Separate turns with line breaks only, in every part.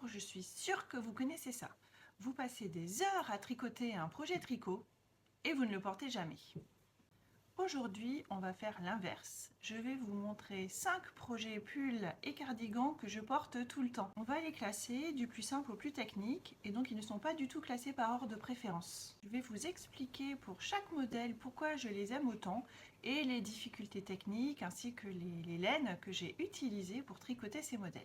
je suis sûre que vous connaissez ça. Vous passez des heures à tricoter un projet tricot et vous ne le portez jamais. Aujourd'hui, on va faire l'inverse. Je vais vous montrer 5 projets pulls et cardigans que je porte tout le temps. On va les classer du plus simple au plus technique et donc ils ne sont pas du tout classés par ordre de préférence. Je vais vous expliquer pour chaque modèle pourquoi je les aime autant et les difficultés techniques ainsi que les laines que j'ai utilisées pour tricoter ces modèles.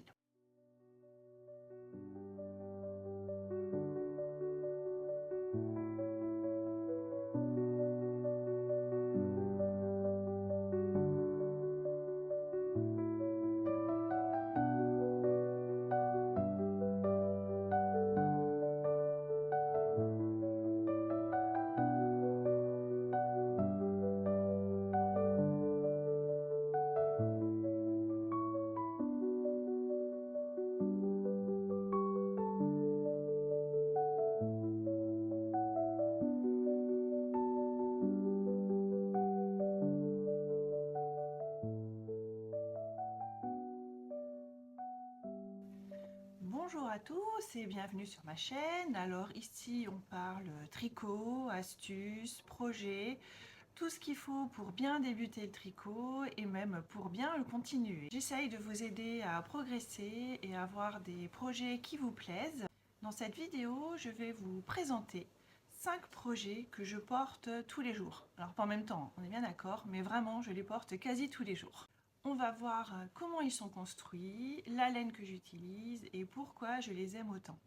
Bonjour à tous et bienvenue sur ma chaîne. Alors ici on parle tricot, astuces, projets, tout ce qu'il faut pour bien débuter le tricot et même pour bien le continuer. J'essaye de vous aider à progresser et à avoir des projets qui vous plaisent. Dans cette vidéo, je vais vous présenter 5 projets que je porte tous les jours. Alors pas en même temps, on est bien d'accord, mais vraiment je les porte quasi tous les jours. On va voir comment ils sont construits, la laine que j'utilise et pourquoi je les aime autant.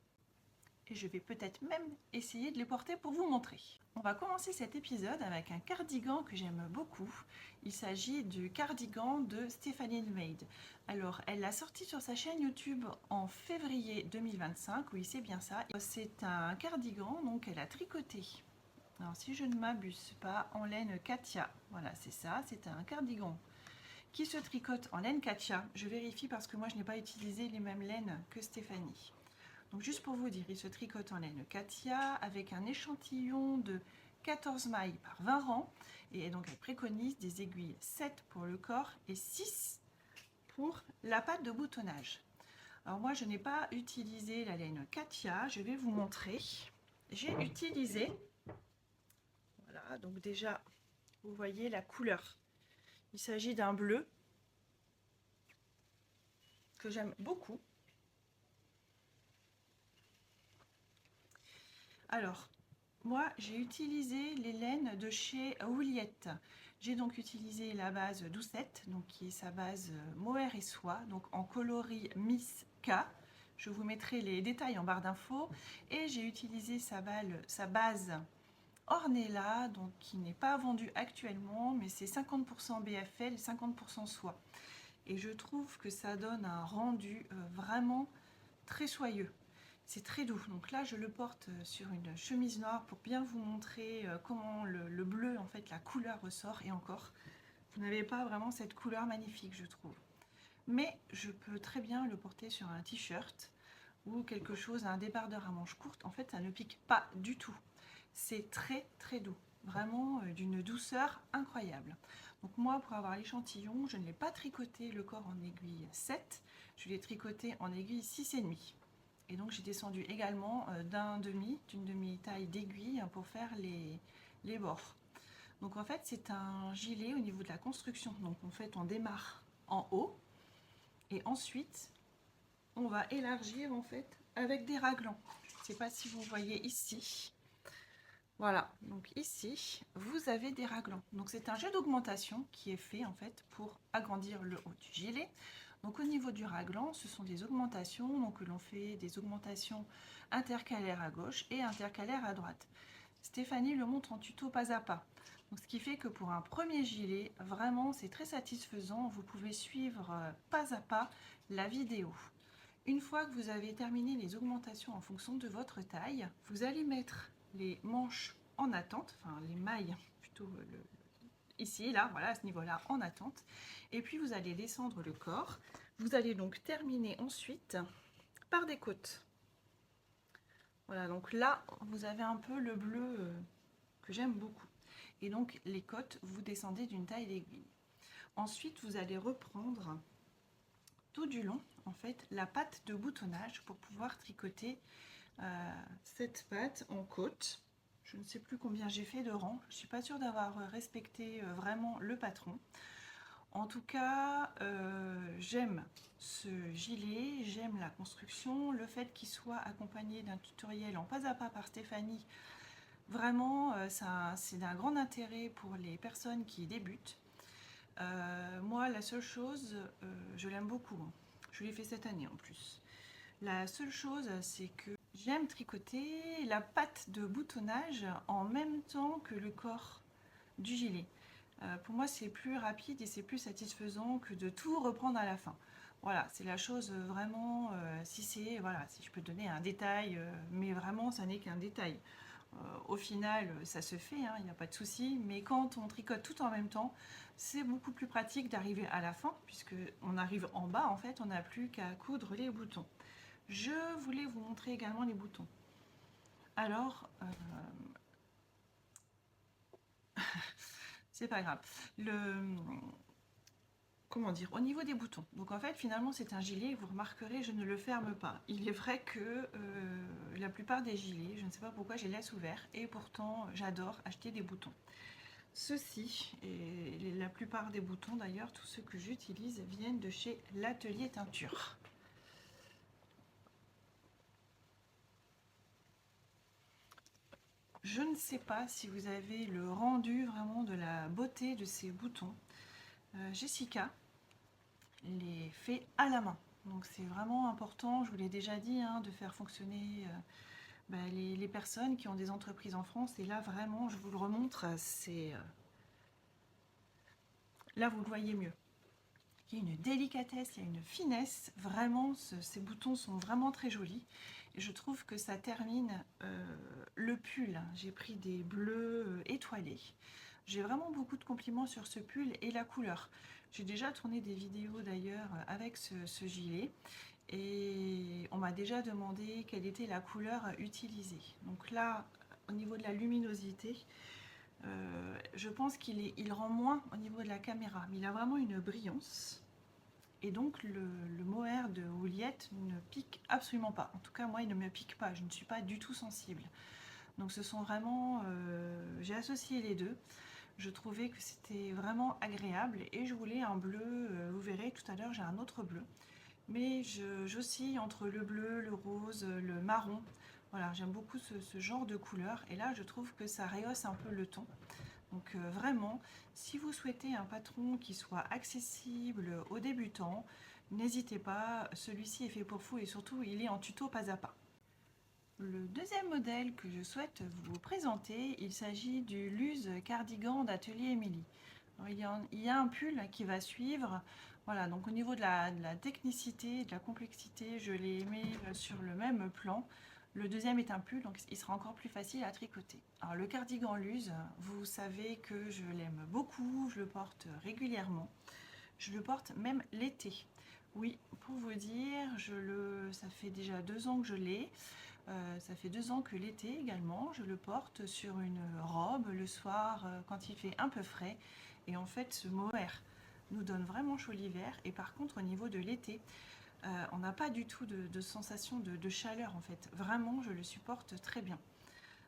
Et je vais peut-être même essayer de les porter pour vous montrer. On va commencer cet épisode avec un cardigan que j'aime beaucoup. Il s'agit du cardigan de Stephanie Made. Alors, elle l'a sorti sur sa chaîne YouTube en février 2025, oui c'est bien ça. C'est un cardigan, donc elle a tricoté. Alors si je ne m'abuse pas, en laine Katia. Voilà, c'est ça, c'est un cardigan qui se tricote en laine Katia. Je vérifie parce que moi je n'ai pas utilisé les mêmes laines que Stéphanie. Donc juste pour vous dire, il se tricote en laine Katia avec un échantillon de 14 mailles par 20 rangs. Et donc elle préconise des aiguilles 7 pour le corps et 6 pour la patte de boutonnage. Alors moi je n'ai pas utilisé la laine Katia, je vais vous montrer. J'ai utilisé, voilà, donc déjà vous voyez la couleur. Il s'agit d'un bleu que j'aime beaucoup. Alors, moi j'ai utilisé les laines de chez Ouliette. J'ai donc utilisé la base Doucette, donc qui est sa base mohair et soie, donc en coloris Miss K. Je vous mettrai les détails en barre d'infos. Et j'ai utilisé sa base Ornella, donc qui n'est pas vendue actuellement, mais c'est 50% BFL et 50% soie. Et je trouve que ça donne un rendu vraiment très soyeux. C'est très doux. Donc là, je le porte sur une chemise noire pour bien vous montrer comment le bleu, en fait, la couleur ressort. Et encore, vous n'avez pas vraiment cette couleur magnifique, je trouve. Mais je peux très bien le porter sur un t-shirt ou quelque chose, un débardeur à manches courtes. En fait, ça ne pique pas du tout. C'est très très doux, vraiment d'une douceur incroyable. Donc moi, pour avoir l'échantillon, je ne l'ai pas tricoté le corps en aiguille 7, je l'ai tricoté en aiguille 6,5. Et donc j'ai descendu également d'une demi-taille d'aiguille pour faire les bords. Donc en fait c'est un gilet au niveau de la construction. Donc en fait on démarre en haut et ensuite on va élargir en fait avec des raglans. Je ne sais pas si vous voyez ici. Voilà, donc ici vous avez des raglans. Donc c'est un jeu d'augmentation qui est fait en fait pour agrandir le haut du gilet. Donc au niveau du raglan, ce sont des augmentations, donc l'on fait des augmentations intercalaires à gauche et intercalaires à droite. Stéphanie le montre en tuto pas à pas. Donc ce qui fait que pour un premier gilet, vraiment c'est très satisfaisant. Vous pouvez suivre pas à pas la vidéo. Une fois que vous avez terminé les augmentations en fonction de votre taille, vous allez mettre les manches en attente, enfin les mailles plutôt ici, là, voilà, à ce niveau-là, en attente. Et puis vous allez descendre le corps. Vous allez donc terminer ensuite par des côtes. Voilà, donc là, vous avez un peu le bleu que j'aime beaucoup. Et donc les côtes, vous descendez d'une taille d'aiguille. Ensuite, vous allez reprendre tout du long en fait la patte de boutonnage pour pouvoir tricoter cette patte en côte. Je ne sais plus combien j'ai fait de rangs, je ne suis pas sûre d'avoir respecté vraiment le patron. En tout cas, j'aime ce gilet, j'aime la construction, le fait qu'il soit accompagné d'un tutoriel en pas à pas par Stéphanie. Vraiment, c'est d'un grand intérêt pour les personnes qui débutent. Moi, la seule chose, je l'aime beaucoup, hein. Je l'ai fait cette année en plus. La seule chose, c'est que j'aime tricoter la patte de boutonnage en même temps que le corps du gilet. Pour moi, c'est plus rapide et c'est plus satisfaisant que de tout reprendre à la fin. Voilà, c'est la chose vraiment, si je peux donner un détail, mais vraiment, ça n'est qu'un détail. Au final, ça se fait, hein, il n'y a pas de souci, mais quand on tricote tout en même temps, c'est beaucoup plus pratique d'arriver à la fin, puisque on arrive en bas, en fait, on n'a plus qu'à coudre les boutons. Je voulais vous montrer également les boutons. Alors, c'est pas grave. Comment dire, au niveau des boutons. Donc en fait, finalement, c'est un gilet, vous remarquerez, je ne le ferme pas. Il est vrai que la plupart des gilets, je ne sais pas pourquoi, je les laisse ouverts, et pourtant, j'adore acheter des boutons. Ceux-ci, et la plupart des boutons d'ailleurs, tous ceux que j'utilise, viennent de chez l'Atelier Teinture. Je ne sais pas si vous avez le rendu vraiment de la beauté de ces boutons. Jessica les fait à la main. Donc c'est vraiment important, je vous l'ai déjà dit, hein, de faire fonctionner les personnes qui ont des entreprises en France. Et là vraiment, je vous le remontre, c'est là vous le voyez mieux. Il y a une délicatesse, il y a une finesse. Vraiment, ces boutons sont vraiment très jolis. Et je trouve que ça termine le pull. J'ai pris des bleus étoilés. J'ai vraiment beaucoup de compliments sur ce pull et la couleur. J'ai déjà tourné des vidéos d'ailleurs avec ce gilet. Et on m'a déjà demandé quelle était la couleur utilisée. Donc là, au niveau de la luminosité, je pense qu'il rend moins au niveau de la caméra, mais il a vraiment une brillance. Et donc le mohair de Houlliette ne pique absolument pas. En tout cas, moi, il ne me pique pas. Je ne suis pas du tout sensible. Donc ce sont vraiment... j'ai associé les deux. Je trouvais que c'était vraiment agréable. Et je voulais un bleu. Vous verrez, tout à l'heure, j'ai un autre bleu. Mais j'oscille entre le bleu, le rose, le marron. Voilà, j'aime beaucoup ce genre de couleur. Et là, je trouve que ça rehausse un peu le ton. Donc vraiment, si vous souhaitez un patron qui soit accessible aux débutants, n'hésitez pas, celui-ci est fait pour vous et surtout il est en tuto pas à pas. Le deuxième modèle que je souhaite vous présenter, il s'agit du Luz Cardigan d'Atelier Émilie. Il y a un pull qui va suivre. Voilà, donc au niveau de la technicité, de la complexité, je l'ai mis sur le même plan. Le deuxième est un pull, donc il sera encore plus facile à tricoter. Alors le cardigan Luz, vous savez que je l'aime beaucoup, je le porte régulièrement. Je le porte même l'été. Oui, pour vous dire, ça fait déjà 2 ans que je l'ai. Ça fait 2 ans que l'été également, je le porte sur une robe le soir quand il fait un peu frais. Et en fait, ce mohair nous donne vraiment chaud l'hiver. Et par contre, au niveau de l'été, on n'a pas du tout de sensation de chaleur en fait. Vraiment, je le supporte très bien.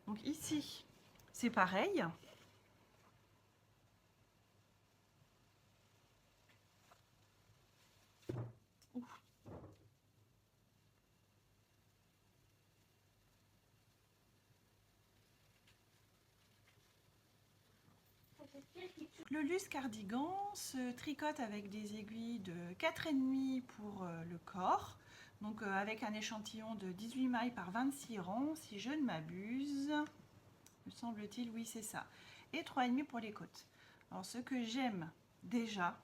Donc ici, c'est pareil. Le Luz Cardigan se tricote avec des aiguilles de 4,5 pour le corps, donc avec un échantillon de 18 mailles par 26 rangs, si je ne m'abuse, me semble-t-il, oui c'est ça, et 3,5 pour les côtes. Alors ce que j'aime déjà,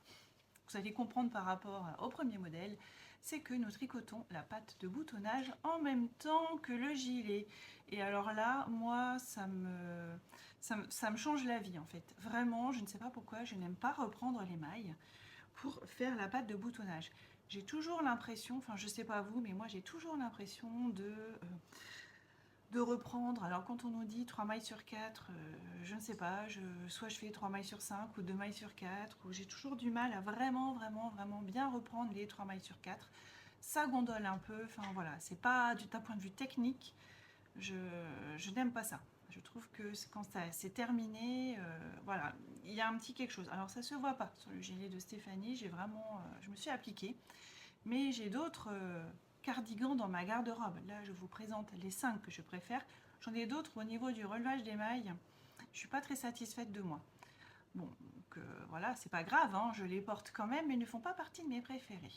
vous allez comprendre par rapport au premier modèle, c'est que nous tricotons la patte de boutonnage en même temps que le gilet. Et alors là, moi, ça me change la vie en fait. Vraiment, je ne sais pas pourquoi, je n'aime pas reprendre les mailles pour faire la patte de boutonnage. J'ai toujours l'impression, enfin je sais pas vous, mais moi j'ai toujours l'impression de reprendre. Alors quand on nous dit 3 mailles sur 4, je ne sais pas, soit je fais 3 mailles sur 5 ou 2 mailles sur 4, ou j'ai toujours du mal à vraiment bien reprendre les 3 mailles sur 4. ça gondole un peu, enfin voilà, c'est pas d'un point de vue technique, je n'aime pas ça. Je trouve que quand c'est terminé, voilà, il y a un petit quelque chose. Alors ça se voit pas sur le gilet de Stéphanie, j'ai vraiment, je me suis appliquée, mais j'ai d'autres cardigans dans ma garde-robe. Là, je vous présente les 5 que je préfère. J'en ai d'autres au niveau du relevage des mailles. Je suis pas très satisfaite de moi. Bon, donc voilà, c'est pas grave, hein, je les porte quand même, mais ils ne font pas partie de mes préférés.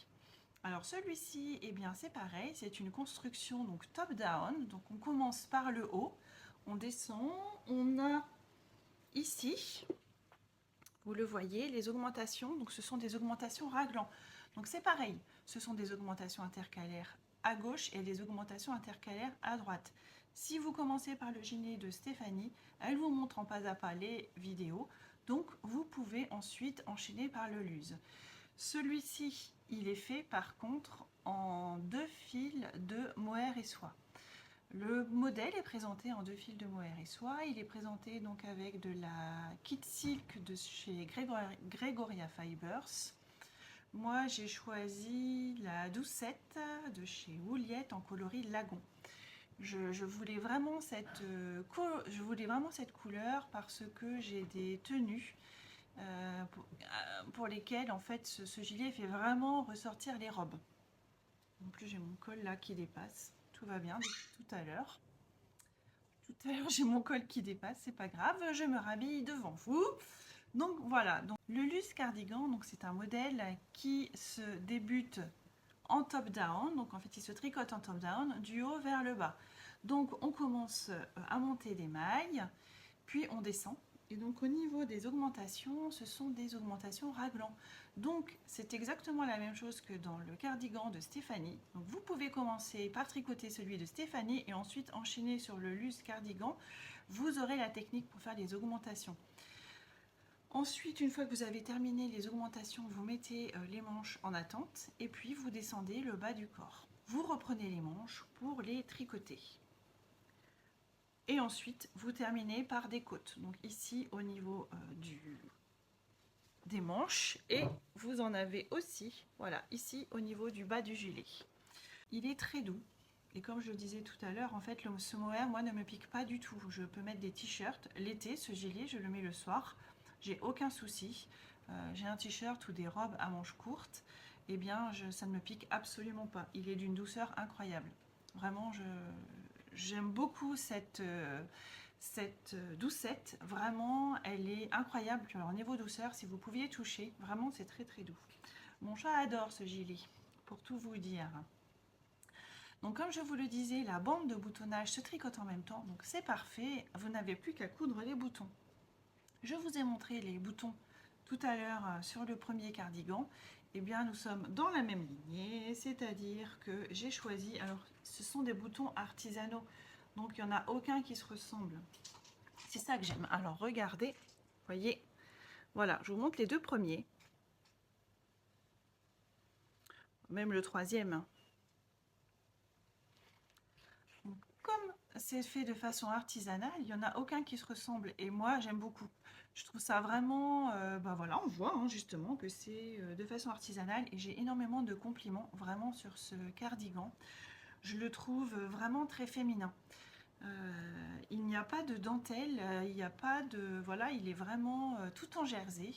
Alors celui-ci, eh bien c'est pareil, c'est une construction donc top-down. Donc on commence par le haut, on descend, on a ici, vous le voyez, les augmentations. Donc ce sont des augmentations raglan. Donc c'est pareil, ce sont des augmentations intercalaires à gauche et des augmentations intercalaires à droite. Si vous commencez par le gilet de Stéphanie, elle vous montre en pas à pas les vidéos. Donc vous pouvez ensuite enchaîner par le luse. Celui-ci, il est fait par contre en 2 fils de mohair et soie. Le modèle est présenté en 2 fils de mohair et soie. Il est présenté donc avec de la kit silk de chez Gregoria Fibers. Moi, j'ai choisi la doucette de chez Woolliyet en coloris lagon. Je voulais vraiment cette couleur parce que j'ai des tenues pour lesquelles en fait ce gilet fait vraiment ressortir les robes. En plus, j'ai mon col là qui dépasse. Tout va bien depuis tout à l'heure. Tout à l'heure, j'ai mon col qui dépasse, c'est pas grave, je me rhabille devant vous. Donc voilà, donc le Luce Cardigan, donc c'est un modèle qui se débute en top-down, donc en fait il se tricote en top-down du haut vers le bas. Donc on commence à monter des mailles, puis on descend. Et donc au niveau des augmentations, ce sont des augmentations raglan. Donc c'est exactement la même chose que dans le cardigan de Stéphanie. Donc vous pouvez commencer par tricoter celui de Stéphanie et ensuite enchaîner sur le Luce Cardigan. Vous aurez la technique pour faire les augmentations. Ensuite, une fois que vous avez terminé les augmentations, vous mettez les manches en attente et puis vous descendez le bas du corps. Vous reprenez les manches pour les tricoter. Et ensuite, vous terminez par des côtes. Donc ici, au niveau des manches. Et vous en avez aussi, voilà, ici, au niveau du bas du gilet. Il est très doux. Et comme je le disais tout à l'heure, en fait, ce mohair, moi, ne me pique pas du tout. Je peux mettre des t-shirts. L'été, ce gilet, je le mets le soir. J'ai aucun souci. J'ai un t-shirt ou des robes à manches courtes. Eh bien, ça ne me pique absolument pas. Il est d'une douceur incroyable. Vraiment, j'aime beaucoup cette doucette. Vraiment, elle est incroyable. Alors, au niveau douceur, si vous pouviez toucher, vraiment, c'est très très doux. Mon chat adore ce gilet, pour tout vous dire. Donc comme je vous le disais, la bande de boutonnage se tricote en même temps, donc c'est parfait, vous n'avez plus qu'à coudre les boutons. Je vous ai montré les boutons tout à l'heure sur le premier cardigan. Eh bien nous sommes dans la même lignée, c'est-à-dire que j'ai choisi, alors ce sont des boutons artisanaux, donc il n'y en a aucun qui se ressemble. C'est ça que j'aime. Alors regardez, voyez, voilà, je vous montre les 2 premiers. Même le troisième. Comme c'est fait de façon artisanale, il n'y en a aucun qui se ressemble et moi j'aime beaucoup. Je trouve ça vraiment, bah voilà, on voit hein, justement que c'est de façon artisanale et j'ai énormément de compliments vraiment sur ce cardigan. Je le trouve vraiment très féminin. Il n'y a pas de dentelle, il n'y a pas de... Voilà, il est vraiment tout en jersey,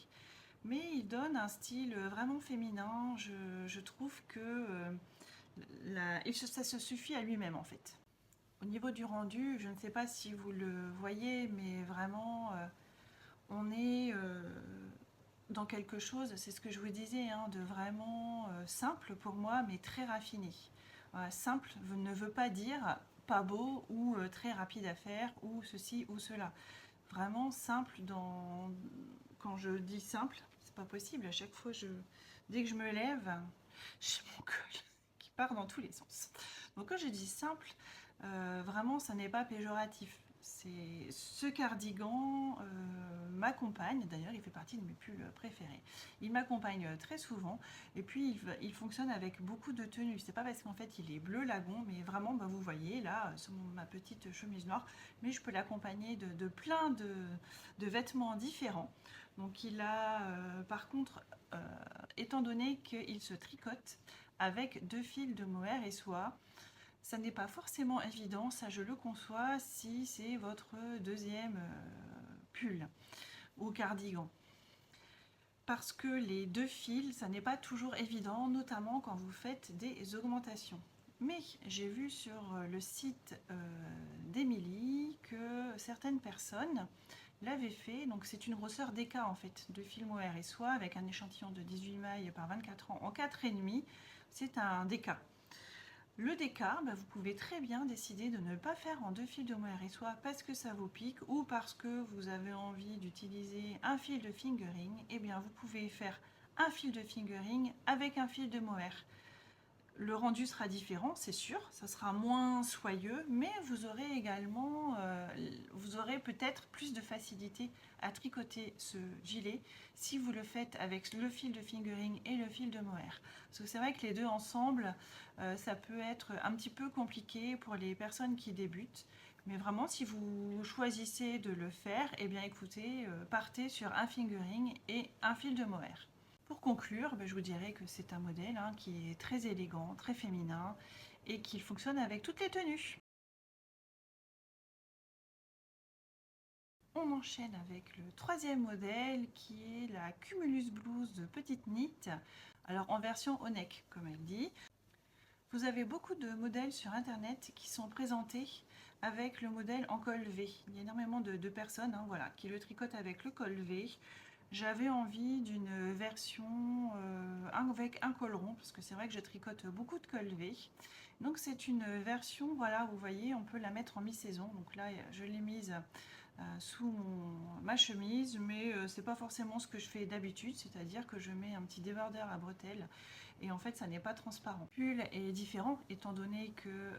mais il donne un style vraiment féminin. Je trouve que ça se suffit à lui-même en fait. Au niveau du rendu, je ne sais pas si vous le voyez, mais vraiment, on est dans quelque chose, c'est ce que je vous disais, hein, de vraiment simple pour moi, mais très raffiné. Simple ne veut pas dire pas beau ou très rapide à faire, ou ceci ou cela. Vraiment simple quand je dis simple, c'est pas possible. À chaque fois, dès que je me lève, j'ai mon col qui part dans tous les sens. Donc quand je dis simple, vraiment, ça n'est pas péjoratif. Ce cardigan m'accompagne, d'ailleurs il fait partie de mes pulls préférés. Il m'accompagne très souvent et puis il fonctionne avec beaucoup de tenues. C'est pas parce qu'en fait il est bleu lagon, mais vraiment bah, vous voyez là sur ma petite chemise noire, mais je peux l'accompagner de plein de vêtements différents. Donc il a par contre, étant donné qu'il se tricote, avec 2 fils de mohair et soie. Ça n'est pas forcément évident, ça je le conçois, si c'est votre deuxième pull ou cardigan. Parce que les 2 fils, ça n'est pas toujours évident, notamment quand vous faites des augmentations. Mais j'ai vu sur le site d'Emilie que certaines personnes l'avaient fait. Donc c'est une grosseur DK en fait, de fil mohair et soie avec un échantillon de 18 mailles par 24 ans en 4,5. C'est un DK. Le DK, vous pouvez très bien décider de ne pas faire en 2 fils de mohair et soie parce que ça vous pique ou parce que vous avez envie d'utiliser un fil de fingering. Eh bien, vous pouvez faire un fil de fingering avec un fil de mohair. Le rendu sera différent, c'est sûr, ça sera moins soyeux, mais vous aurez également, vous aurez peut-être plus de facilité à tricoter ce gilet si vous le faites avec le fil de fingering et le fil de mohair. Parce que c'est vrai que les deux ensemble, ça peut être un petit peu compliqué pour les personnes qui débutent. Mais vraiment, si vous choisissez de le faire, eh bien écoutez, partez sur un fingering et un fil de mohair. Pour conclure, je vous dirais que c'est un modèle qui est très élégant, très féminin et qui fonctionne avec toutes les tenues. On enchaîne avec le troisième modèle qui est la Cumulus Blouse de petite knit, alors en version au neck comme elle dit. Vous avez beaucoup de modèles sur internet qui sont présentés avec le modèle en col V. Il y a énormément de personnes voilà, qui le tricotent avec le col V. J'avais envie d'une version avec un col rond, parce que c'est vrai que je tricote beaucoup de col V. Donc c'est une version, voilà, vous voyez, on peut la mettre en mi-saison. Donc là, je l'ai mise sous ma chemise, mais c'est pas forcément ce que je fais d'habitude, c'est-à-dire que je mets un petit débardeur à bretelles et en fait ça n'est pas transparent. Le pull est différent étant donné que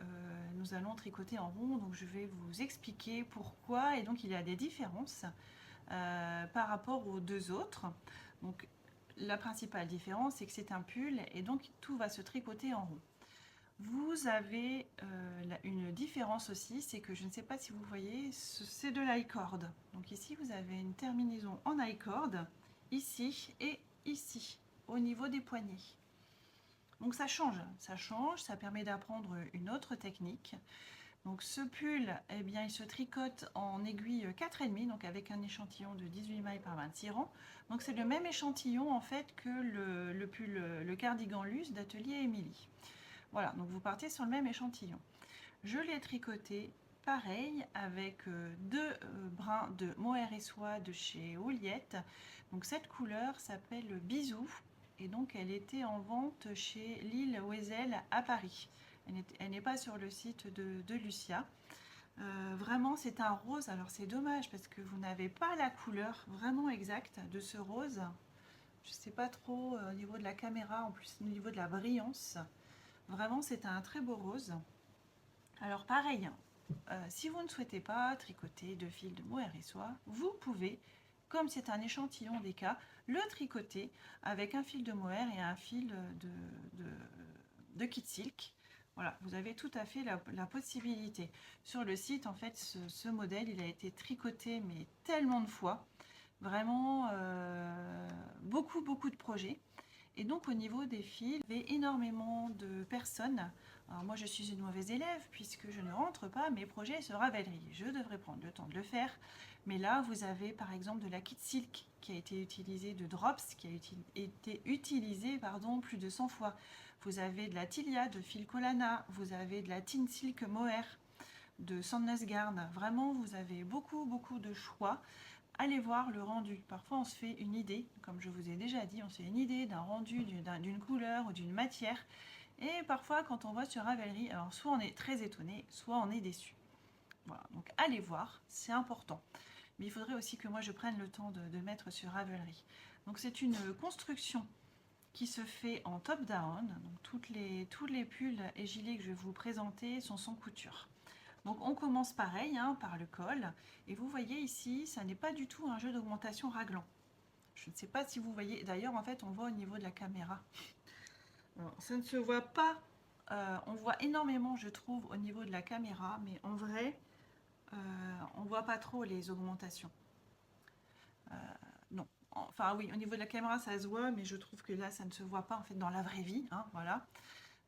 nous allons tricoter en rond, donc je vais vous expliquer pourquoi, et donc il y a des différences par rapport aux deux autres. Donc la principale différence, c'est que c'est un pull et donc tout va se tricoter en rond. Vous avez une différence aussi, c'est que je ne sais pas si vous voyez, c'est de l'I-cord. Donc ici, vous avez une terminaison en I-cord, ici et ici, au niveau des poignets. Donc ça change, ça permet d'apprendre une autre technique. Donc ce pull, eh bien, il se tricote en aiguille 4,5, donc avec un échantillon de 18 mailles par 26 rangs. Donc c'est le même échantillon en fait que le pull, le cardigan Luce d'Atelier Émilie. Voilà, donc vous partez sur le même échantillon. Je l'ai tricoté pareil avec deux brins de mohair et soie de chez Ouliette. Donc cette couleur s'appelle Bisou et donc elle était en vente chez Lille Wesel à Paris. Elle n'est pas sur le site de Lucia. Vraiment c'est un rose, alors c'est dommage parce que vous n'avez pas la couleur vraiment exacte de ce rose. Je ne sais pas trop au niveau de la caméra, en plus au niveau de la brillance. Vraiment c'est un très beau rose. Alors pareil, si vous ne souhaitez pas tricoter de fil de mohair et soie, vous pouvez, comme c'est un échantillon des cas, le tricoter avec un fil de mohair et un fil de kit silk. Voilà, vous avez tout à fait la possibilité. Sur le site, en fait, ce modèle, il a été tricoté, mais tellement de fois. Vraiment, beaucoup de projets. Et donc au niveau des fils, il y avait énormément de personnes. Alors moi je suis une mauvaise élève puisque je ne rentre pas mes projets sur Ravelry. Je devrais prendre le temps de le faire. Mais là vous avez par exemple de la kit silk qui a été utilisée, de drops qui a été utilisée plus de 100 fois. Vous avez de la Tilia de fil Colana, vous avez de la Tin Silk Mohair de Sandnes Garn. Vraiment vous avez beaucoup de choix. Allez voir le rendu. Parfois on se fait une idée, comme je vous ai déjà dit, on se fait une idée d'un rendu, d'une couleur ou d'une matière. Et parfois quand on voit sur Ravelry, alors soit on est très étonné, soit on est déçu. Voilà, donc allez voir, c'est important. Mais il faudrait aussi que moi je prenne le temps de mettre sur Ravelry. Donc c'est une construction qui se fait en top-down. Donc tous les pulls et gilets que je vais vous présenter sont sans couture. Donc on commence pareil par le col et vous voyez ici ça n'est pas du tout un jeu d'augmentation raglan. Je ne sais pas si vous voyez, d'ailleurs en fait on voit au niveau de la caméra. Alors, ça ne se voit pas, on voit énormément je trouve au niveau de la caméra, mais en vrai on voit pas trop les augmentations. Non, Enfin oui, au niveau de la caméra ça se voit, mais je trouve que là ça ne se voit pas en fait dans la vraie vie, hein, voilà.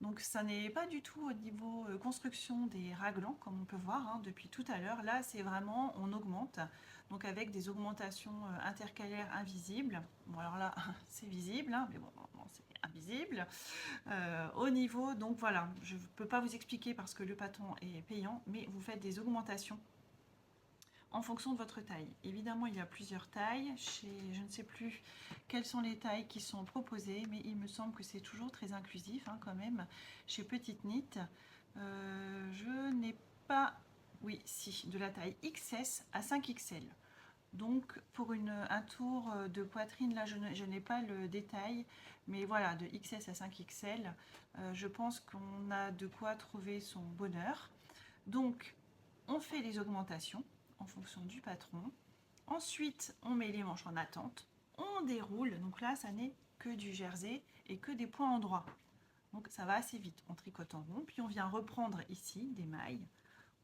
Donc ça n'est pas du tout au niveau construction des raglans comme on peut voir hein, depuis tout à l'heure. Là c'est vraiment on augmente, donc avec des augmentations intercalaires invisibles. Bon alors là c'est visible, hein, mais bon c'est invisible. Au niveau, donc voilà, je ne peux pas vous expliquer parce que le patron est payant, mais vous faites des augmentations en fonction de votre taille. Évidemment, il y a plusieurs tailles. Je ne sais plus quelles sont les tailles qui sont proposées, mais il me semble que c'est toujours très inclusif hein, quand même. Chez Petite Knit, je n'ai pas, oui, si, de la taille XS à 5XL. Donc pour un tour de poitrine, là je n'ai pas le détail, mais voilà, de XS à 5XL, je pense qu'on a de quoi trouver son bonheur. Donc on fait les augmentations en fonction du patron. Ensuite, on met les manches en attente, on déroule. Donc là, ça n'est que du jersey et que des points endroits. Donc ça va assez vite. On tricote en rond, puis on vient reprendre ici des mailles.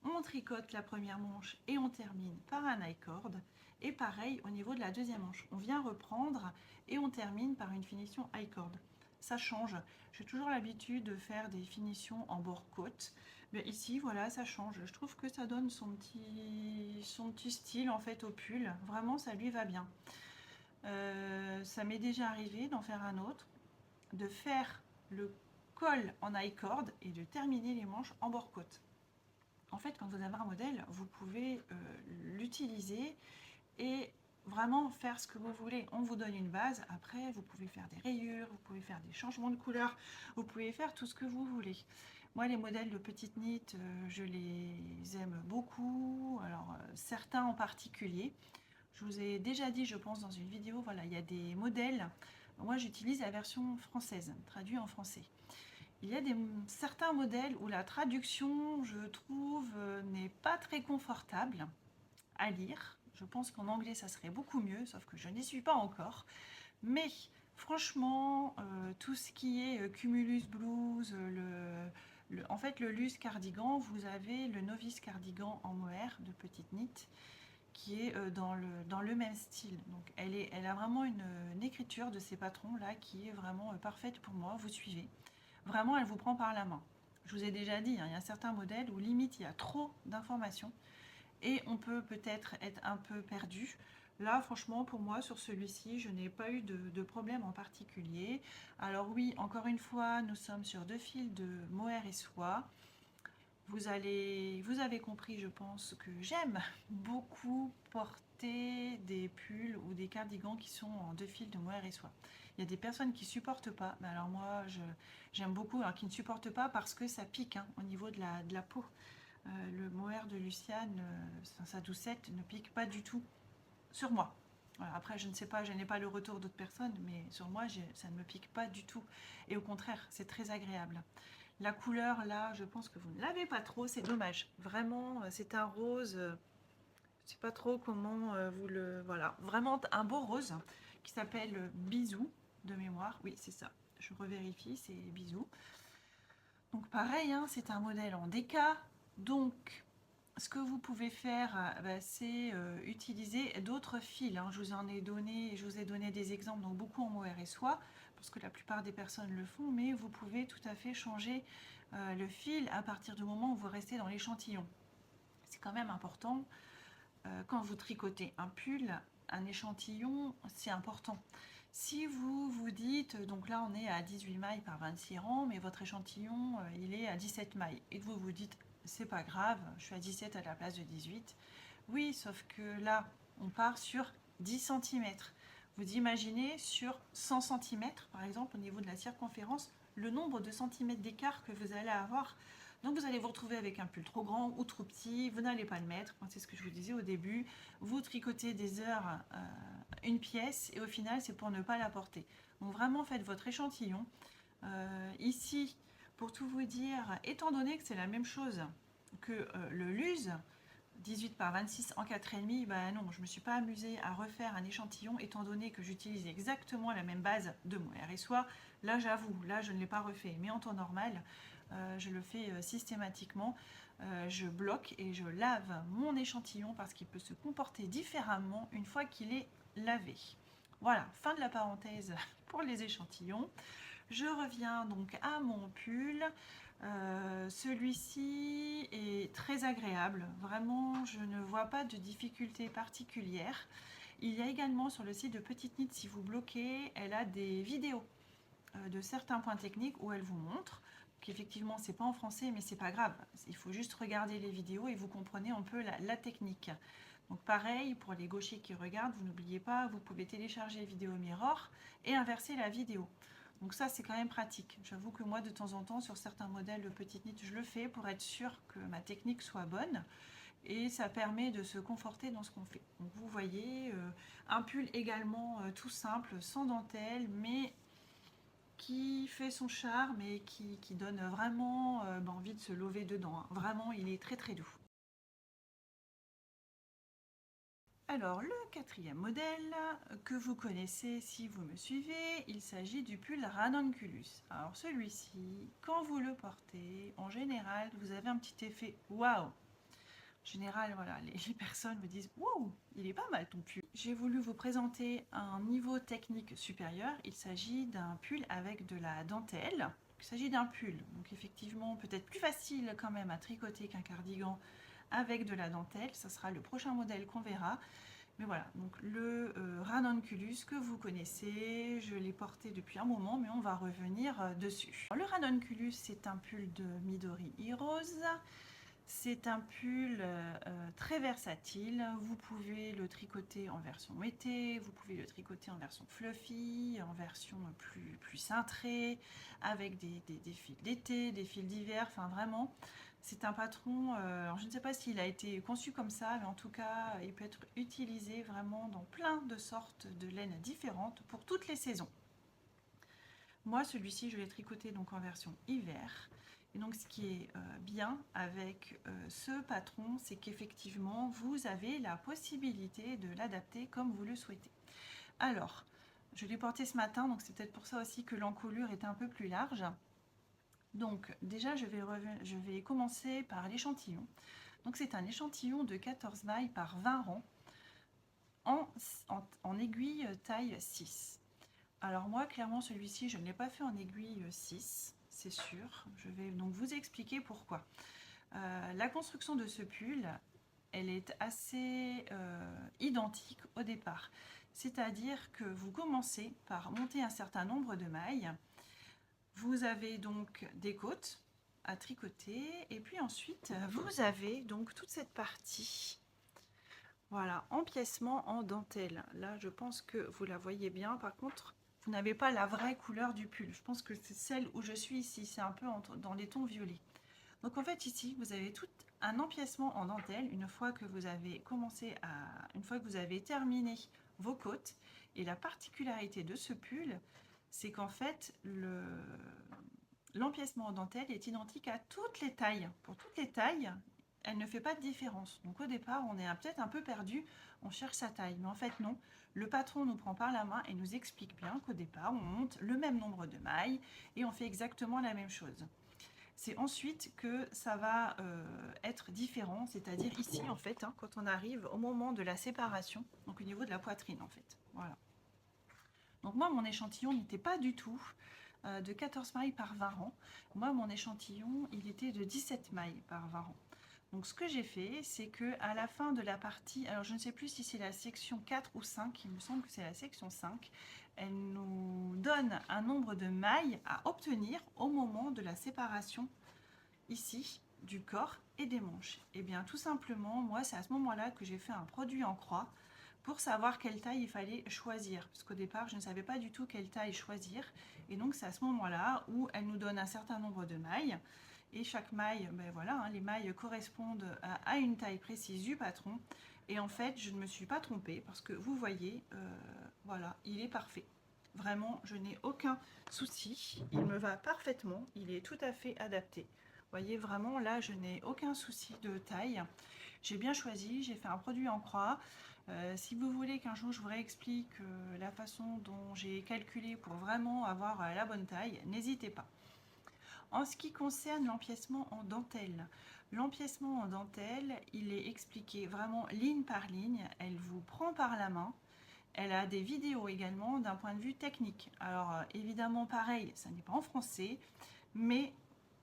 On tricote la première manche et on termine par un I-cord. Et pareil au niveau de la deuxième manche. On vient reprendre et on termine par une finition I-cord. Ça change. J'ai toujours l'habitude de faire des finitions en bord-côte. Mais ici, voilà, ça change. Je trouve que ça donne son petit style en fait au pull. Vraiment, ça lui va bien. Ça m'est déjà arrivé d'en faire un autre, de faire le col en I-cord et de terminer les manches en bord-côte. En fait, quand vous avez un modèle, vous pouvez l'utiliser et vraiment faire ce que vous voulez. On vous donne une base, après vous pouvez faire des rayures, vous pouvez faire des changements de couleur, vous pouvez faire tout ce que vous voulez. Moi les modèles de Petite Knit, je les aime beaucoup, alors certains en particulier. Je vous ai déjà dit, je pense, dans une vidéo, voilà, il y a des modèles, moi j'utilise la version française, traduit en français. Il y a certains modèles où la traduction, je trouve, n'est pas très confortable à lire. Je pense qu'en anglais, ça serait beaucoup mieux, sauf que je n'y suis pas encore. Mais franchement, tout ce qui est Cumulus Blues, en fait le Luce Cardigan, vous avez le Novice Cardigan en mohair de Petite Knit qui est dans le même style. Donc elle a vraiment une écriture de ces patrons là qui est vraiment parfaite pour moi, vous suivez. Vraiment, elle vous prend par la main. Je vous ai déjà dit, hein, il y a certains modèles où limite il y a trop d'informations et on peut peut-être être un peu perdu. Là, franchement, pour moi, sur celui-ci, je n'ai pas eu de problème en particulier. Alors oui, encore une fois, nous sommes sur 2 fils de mohair et soie. Vous avez compris, je pense, que j'aime beaucoup porter des pulls ou des cardigans qui sont en 2 fils de mohair et soie. Il y a des personnes qui supportent pas, mais alors moi, j'aime beaucoup, alors qui ne supportent pas parce que ça pique hein, au niveau de la peau. Le mohair de Luciane, sa doucette, ne pique pas du tout sur moi. Voilà, après, je ne sais pas, je n'ai pas le retour d'autres personnes, mais sur moi, ça ne me pique pas du tout. Et au contraire, c'est très agréable. La couleur, là, je pense que vous ne l'avez pas trop, c'est dommage. Vraiment, c'est un rose, je ne sais pas trop comment vous le... Voilà, vraiment un beau rose qui s'appelle Bisou, de mémoire. Oui, c'est ça, je revérifie, c'est Bisou. Donc pareil, hein, c'est un modèle en DK. Donc, ce que vous pouvez faire, c'est utiliser d'autres fils. Hein. Je vous ai donné des exemples, donc beaucoup en mohair et soie, parce que la plupart des personnes le font, mais vous pouvez tout à fait changer le fil à partir du moment où vous restez dans l'échantillon. C'est quand même important. Quand vous tricotez un pull, un échantillon, c'est important. Si vous vous dites, donc là on est à 18 mailles par 26 rangs, mais votre échantillon il est à 17 mailles, et que vous vous dites c'est pas grave, je suis à 17 à la place de 18. Oui, sauf que là on part sur 10 cm. Vous imaginez sur 100 cm par exemple au niveau de la circonférence, le nombre de centimètres d'écart que vous allez avoir. Donc vous allez vous retrouver avec un pull trop grand ou trop petit, vous n'allez pas le mettre, c'est ce que je vous disais au début, vous tricotez des heures une pièce et au final c'est pour ne pas la porter. Donc vraiment faites votre échantillon. Ici, pour tout vous dire, étant donné que c'est la même chose que le Luz, 18 par 26 en 4,5, bah non, je ne me suis pas amusée à refaire un échantillon étant donné que j'utilise exactement la même base de mohair et soie. Là j'avoue, là je ne l'ai pas refait, mais en temps normal, je le fais systématiquement. Je bloque et je lave mon échantillon parce qu'il peut se comporter différemment une fois qu'il est lavé. Voilà, fin de la parenthèse pour les échantillons. Je reviens donc à mon pull. Celui-ci est très agréable. Vraiment, je ne vois pas de difficulté particulière. Il y a également sur le site de Petite Knit, si vous bloquez, elle a des vidéos de certains points techniques où elle vous montre qu'effectivement c'est pas en français, mais c'est pas grave, il faut juste regarder les vidéos et vous comprenez un peu la technique. Donc pareil pour les gauchers qui regardent, vous n'oubliez pas, vous pouvez télécharger Vidéo Mirror et inverser la vidéo. Donc ça c'est quand même pratique. J'avoue que moi de temps en temps sur certains modèles de Petite Knit je le fais pour être sûr que ma technique soit bonne. Et ça permet de se conforter dans ce qu'on fait. Donc vous voyez, un pull également tout simple, sans dentelle, mais qui fait son charme et qui donne vraiment envie de se lever dedans. Hein. Vraiment, il est très très doux. Alors, le quatrième modèle que vous connaissez si vous me suivez, il s'agit du pull Ranunculus. Alors celui-ci, quand vous le portez, en général, vous avez un petit effet waouh. En général, voilà, les personnes me disent « Wow, il est pas mal ton pull ». J'ai voulu vous présenter un niveau technique supérieur. Il s'agit d'un pull avec de la dentelle. Il s'agit d'un pull, donc effectivement peut-être plus facile quand même à tricoter qu'un cardigan avec de la dentelle. Ça sera le prochain modèle qu'on verra. Mais voilà, donc le Ranunculus que vous connaissez, je l'ai porté depuis un moment, mais on va revenir dessus. Alors, le Ranunculus, c'est un pull de Midori Heroes. C'est un pull très versatile. Vous pouvez le tricoter en version été, vous pouvez le tricoter en version fluffy, en version plus cintrée, avec des fils d'été, des fils d'hiver. Enfin, vraiment, c'est un patron. Alors je ne sais pas s'il a été conçu comme ça, mais en tout cas, il peut être utilisé vraiment dans plein de sortes de laines différentes pour toutes les saisons. Moi, celui-ci, je l'ai tricoté donc en version hiver. Et donc, ce qui est bien avec ce patron, c'est qu'effectivement, vous avez la possibilité de l'adapter comme vous le souhaitez. Alors, je l'ai porté ce matin, donc c'est peut-être pour ça aussi que l'encolure est un peu plus large. Donc, déjà, je vais commencer par l'échantillon. Donc, c'est un échantillon de 14 mailles par 20 rangs en aiguille taille 6. Alors moi, clairement, celui-ci, je ne l'ai pas fait en aiguille 6, c'est sûr. Je vais donc vous expliquer pourquoi. La construction de ce pull, elle est assez identique au départ. C'est-à-dire que vous commencez par monter un certain nombre de mailles. Vous avez donc des côtes à tricoter. Et puis ensuite, vous avez donc toute cette partie. Voilà, empiècement en dentelle. Là, je pense que vous la voyez bien. Par contre, vous n'avez pas la vraie couleur du pull. Je pense que c'est celle où je suis ici. C'est un peu dans les tons violets. Donc en fait, ici, vous avez tout un empiècement en dentelle une fois que vous avez une fois que vous avez terminé vos côtes. Et la particularité de ce pull, c'est qu'en fait, l'empiècement en dentelle est identique à toutes les tailles. Pour toutes les tailles, elle ne fait pas de différence. Donc au départ, on est peut-être un peu perdu, on cherche sa taille. Mais en fait, non. Le patron nous prend par la main et nous explique bien qu'au départ, on monte le même nombre de mailles et on fait exactement la même chose. C'est ensuite que ça va être différent, c'est-à-dire ici, en fait, hein, quand on arrive au moment de la séparation, donc au niveau de la poitrine, en fait. Voilà. Donc moi, mon échantillon n'était pas du tout de 14 mailles par 20 rangs. Moi, mon échantillon, il était de 17 mailles par 20 rangs. Donc ce que j'ai fait, c'est que à la fin de la partie, alors je ne sais plus si c'est la section 4 ou 5, il me semble que c'est la section 5, elle nous donne un nombre de mailles à obtenir au moment de la séparation ici du corps et des manches. Et bien tout simplement, moi c'est à ce moment-là que j'ai fait un produit en croix pour savoir quelle taille il fallait choisir, parce qu'au départ je ne savais pas du tout quelle taille choisir, et donc c'est à ce moment-là où elle nous donne un certain nombre de mailles. Et chaque maille, ben voilà, hein, les mailles correspondent à une taille précise du patron. Et en fait, je ne me suis pas trompée parce que vous voyez, voilà, il est parfait. Vraiment, je n'ai aucun souci. Il me va parfaitement. Il est tout à fait adapté. Vous voyez, vraiment, là, je n'ai aucun souci de taille. J'ai bien choisi. J'ai fait un produit en croix. Si vous voulez qu'un jour je vous réexplique la façon dont j'ai calculé pour vraiment avoir la bonne taille, n'hésitez pas. En ce qui concerne l'empiècement en dentelle, il est expliqué vraiment ligne par ligne. Elle vous prend par la main, Elle a des vidéos également d'un point de vue technique. Alors évidemment pareil, ça n'est pas en français, mais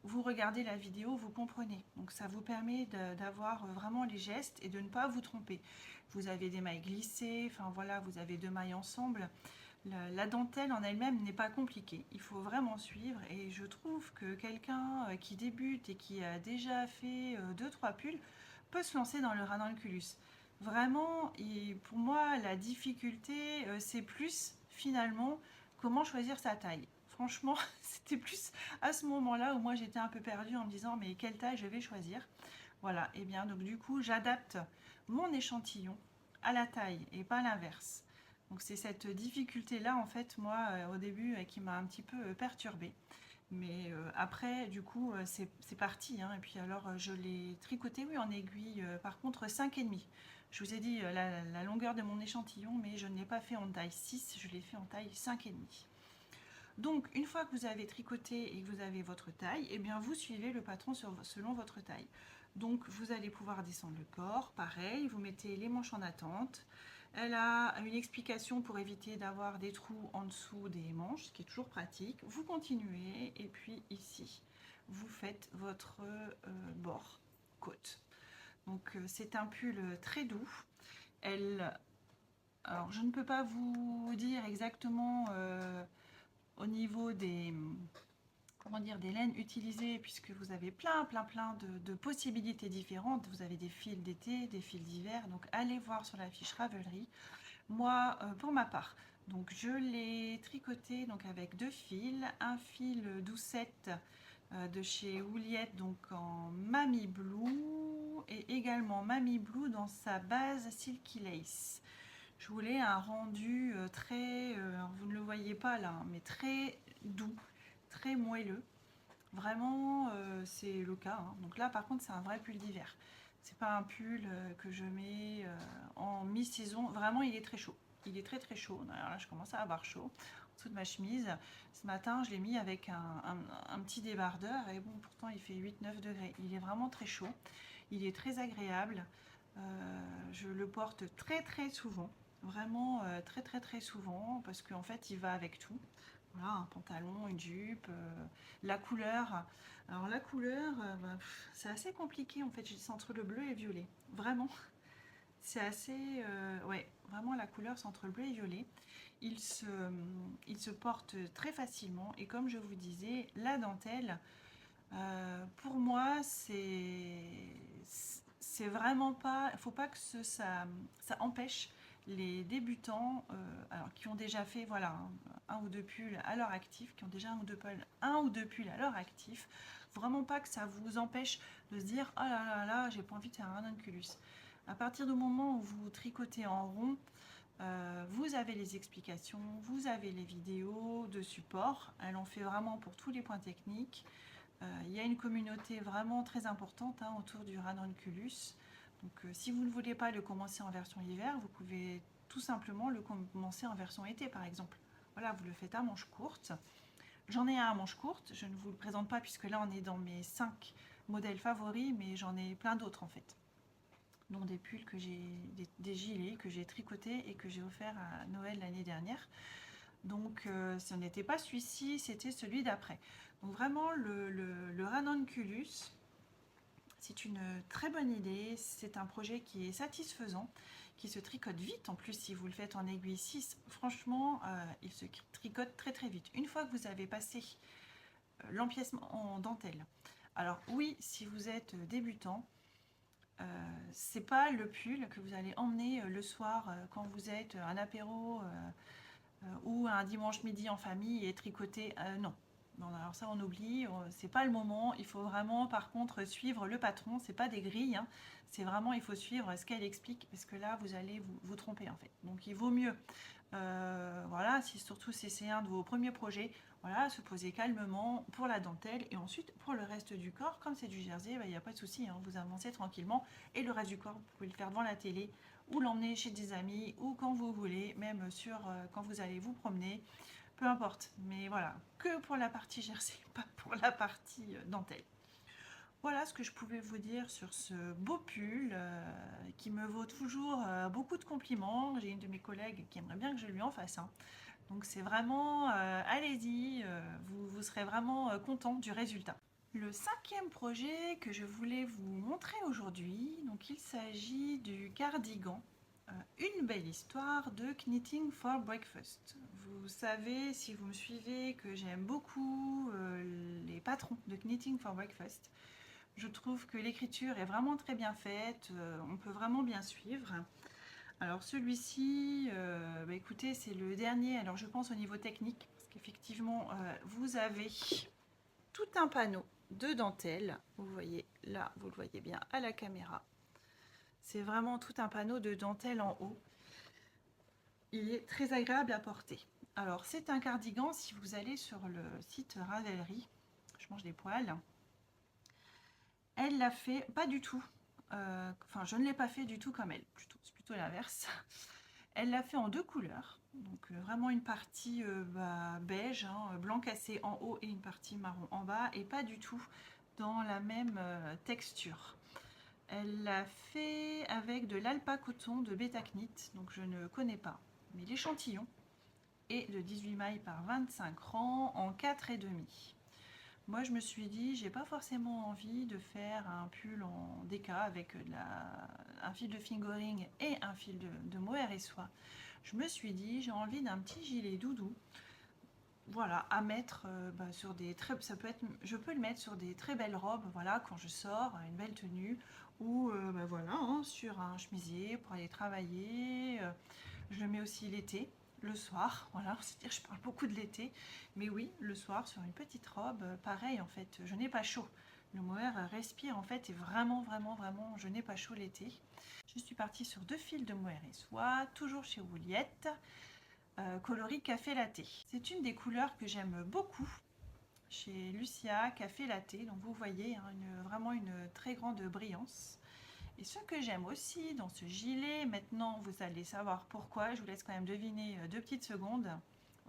vous regardez la vidéo, vous comprenez. Donc ça vous permet d'avoir vraiment les gestes et de ne pas vous tromper. Vous avez des mailles glissées, enfin voilà, vous avez deux mailles ensemble. La dentelle en elle-même n'est pas compliquée, il faut vraiment suivre et je trouve que quelqu'un qui débute et qui a déjà fait 2-3 pulls peut se lancer dans le ranunculus. Vraiment, et pour moi, la difficulté, c'est plus finalement comment choisir sa taille. Franchement, c'était plus à ce moment-là où moi j'étais un peu perdue en me disant mais quelle taille je vais choisir. Voilà, et bien donc du coup j'adapte mon échantillon à la taille et pas l'inverse. Donc c'est cette difficulté-là, en fait, moi, au début, qui m'a un petit peu perturbée. Mais après, du coup, c'est parti, hein. Et puis alors, je l'ai tricoté, oui, en aiguille, par contre, 5,5. Je vous ai dit la longueur de mon échantillon, mais je ne l'ai pas fait en taille 6, je l'ai fait en taille 5,5. Donc, une fois que vous avez tricoté et que vous avez votre taille, eh bien, vous suivez le patron selon votre taille. Donc, vous allez pouvoir descendre le corps, pareil, vous mettez les manches en attente. Elle a une explication pour éviter d'avoir des trous en dessous des manches, ce qui est toujours pratique. Vous continuez et puis ici, vous faites votre bord côte. Donc c'est un pull très doux. Alors je ne peux pas vous dire exactement au niveau des des laines utilisées, puisque vous avez plein de possibilités différentes. Vous avez des fils d'été, des fils d'hiver, donc allez voir sur la fiche Ravelry. Moi, pour ma part, donc je l'ai tricoté donc avec deux fils, un fil doucette de chez Ouliette, donc en Mamie Blue, et également Mamie Blue dans sa base Silky Lace. Je voulais un rendu très, vous ne le voyez pas là, mais très doux, très moelleux. Vraiment, c'est le cas, hein. Donc là, par contre, c'est un vrai pull d'hiver. C'est pas un pull que je mets en mi-saison. Vraiment, il est très chaud. Il est très chaud. Alors là, je commence à avoir chaud en dessous de ma chemise. Ce matin, je l'ai mis avec un petit débardeur. Et bon, pourtant, il fait 8-9 degrés. Il est vraiment très chaud. Il est très agréable. Je le porte très souvent. Vraiment très souvent. Parce qu'en fait, il va avec tout. Voilà, un pantalon, une jupe, la couleur. Alors la couleur, c'est assez compliqué en fait, c'est entre le bleu et le violet. Vraiment, c'est assez... ouais, vraiment la couleur c'est entre le bleu et le violet. Il se porte très facilement et comme je vous disais, la dentelle, pour moi, c'est vraiment pas... Il ne faut pas que ça empêche les débutants alors, qui ont déjà fait voilà, un ou deux pulls à leur actif, qui ont déjà un ou deux pulls à leur actif, vraiment pas que ça vous empêche de se dire « Oh là là, j'ai pas envie de faire un ranunculus ». À partir du moment où vous tricotez en rond, vous avez les explications, vous avez les vidéos de support, elle en fait vraiment pour tous les points techniques. Il y a une communauté vraiment très importante hein, autour du ranunculus. Donc si vous ne voulez pas le commencer en version hiver, vous pouvez tout simplement le commencer en version été par exemple. Voilà, vous le faites à manches courtes. J'en ai un à manches courtes, je ne vous le présente pas puisque là on est dans mes 5 modèles favoris, mais j'en ai plein d'autres en fait. Donc des pulls que j'ai, des gilets que j'ai tricotés et que j'ai offert à Noël l'année dernière. Donc ce n'était pas celui-ci, c'était celui d'après. Donc vraiment le ranunculus, c'est une très bonne idée, c'est un projet qui est satisfaisant, qui se tricote vite. En plus, si vous le faites en aiguille 6, franchement, il se tricote très vite. Une fois que vous avez passé l'empiècement en dentelle, alors oui, si vous êtes débutant, c'est pas le pull que vous allez emmener le soir quand vous êtes un apéro ou un dimanche midi en famille et tricoter. Non. Non, alors ça on oublie, c'est pas le moment. Il faut vraiment par contre suivre le patron, c'est pas des grilles, hein. C'est vraiment il faut suivre ce qu'elle explique parce que là vous allez vous tromper en fait. Donc il vaut mieux, voilà, surtout si c'est un de vos premiers projets, voilà, se poser calmement pour la dentelle et ensuite pour le reste du corps, comme c'est du jersey, il n'y a pas de souci, hein, vous avancez tranquillement et le reste du corps vous pouvez le faire devant la télé ou l'emmener chez des amis ou quand vous voulez, même quand vous allez vous promener, peu importe. Mais voilà, que pour la partie jersey, pas pour la partie dentelle. Voilà ce que je pouvais vous dire sur ce beau pull qui me vaut toujours beaucoup de compliments. J'ai une de mes collègues qui aimerait bien que je lui en fasse un. Donc c'est vraiment, allez-y, vous serez vraiment content du résultat. Le cinquième projet que je voulais vous montrer aujourd'hui, donc il s'agit du cardigan. Une belle histoire de Knitting for Breakfast. Vous savez, si vous me suivez, que j'aime beaucoup les patrons de Knitting for Breakfast. Je trouve que l'écriture est vraiment très bien faite, on peut vraiment bien suivre. Alors celui-ci, écoutez, c'est le dernier, alors je pense au niveau technique, parce qu'effectivement, vous avez tout un panneau de dentelle. Vous voyez, là, vous le voyez bien à la caméra. C'est vraiment tout un panneau de dentelle en haut. Il est très agréable à porter. Alors c'est un cardigan, si vous allez sur le site Ravelry, je mange des poils, elle l'a fait pas du tout. Enfin, je ne l'ai pas fait du tout comme elle, c'est plutôt l'inverse. Elle l'a fait en deux couleurs, donc vraiment une partie beige, hein, blanc cassé en haut et une partie marron en bas, et pas du tout dans la même texture. Elle l'a fait avec de l'alpa coton de Betacnit, donc je ne connais pas, mais l'échantillon est de 18 mailles par 25 rangs en 4,5. Moi je me suis dit, j'ai pas forcément envie de faire un pull en DK avec un fil de fingering et un fil de mohair et soie. Je me suis dit, j'ai envie d'un petit gilet doudou, voilà, à mettre sur des très, ça peut être, je peux le mettre sur des très belles robes, voilà, quand je sors, une belle tenue, ou voilà, hein, sur un chemisier pour aller travailler. Je le mets aussi l'été, le soir, voilà, c'est-à-dire je parle beaucoup de l'été, mais oui, le soir sur une petite robe, pareil en fait, je n'ai pas chaud. Le mohair respire en fait et vraiment, vraiment, vraiment, je n'ai pas chaud l'été. Je suis partie sur 2 fils de mohair et soie, toujours chez Wouliette, coloris café latte. C'est une des couleurs que j'aime beaucoup chez Lucia Café Latte, donc vous voyez hein, vraiment une très grande brillance. Et ce que j'aime aussi dans ce gilet, maintenant vous allez savoir pourquoi, je vous laisse quand même deviner 2 petites secondes,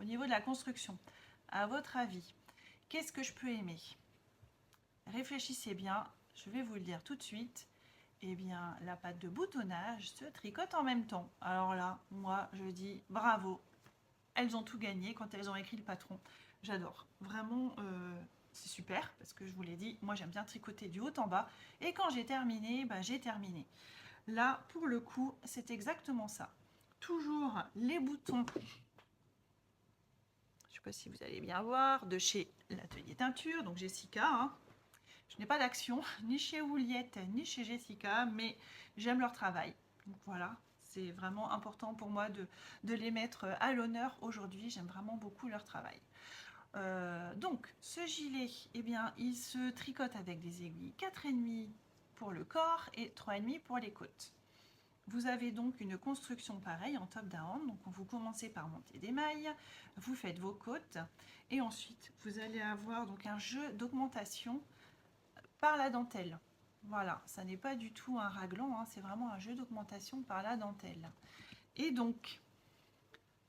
au niveau de la construction. À votre avis, qu'est-ce que je peux aimer? Réfléchissez bien, je vais vous le dire tout de suite. Eh bien, la patte de boutonnage se tricote en même temps. Alors là, moi, je dis bravo. Elles ont tout gagné quand elles ont écrit le patron. J'adore. Vraiment, c'est super parce que je vous l'ai dit, moi j'aime bien tricoter du haut en bas. Et quand j'ai terminé, j'ai terminé. Là, pour le coup, c'est exactement ça. Toujours les boutons, je ne sais pas si vous allez bien voir, de chez l'atelier teinture, donc Jessica. Hein. Je n'ai pas d'action, ni chez Wouliette, ni chez Jessica, mais j'aime leur travail. Donc voilà, c'est vraiment important pour moi de les mettre à l'honneur aujourd'hui. J'aime vraiment beaucoup leur travail. Donc, ce gilet, eh bien, il se tricote avec des aiguilles 4,5 pour le corps et 3,5 pour les côtes. Vous avez donc une construction pareille en top down. Donc, vous commencez par monter des mailles, vous faites vos côtes et ensuite vous allez avoir donc un jeu d'augmentation par la dentelle. Voilà, ça n'est pas du tout un raglan, hein, c'est vraiment un jeu d'augmentation par la dentelle. Et donc,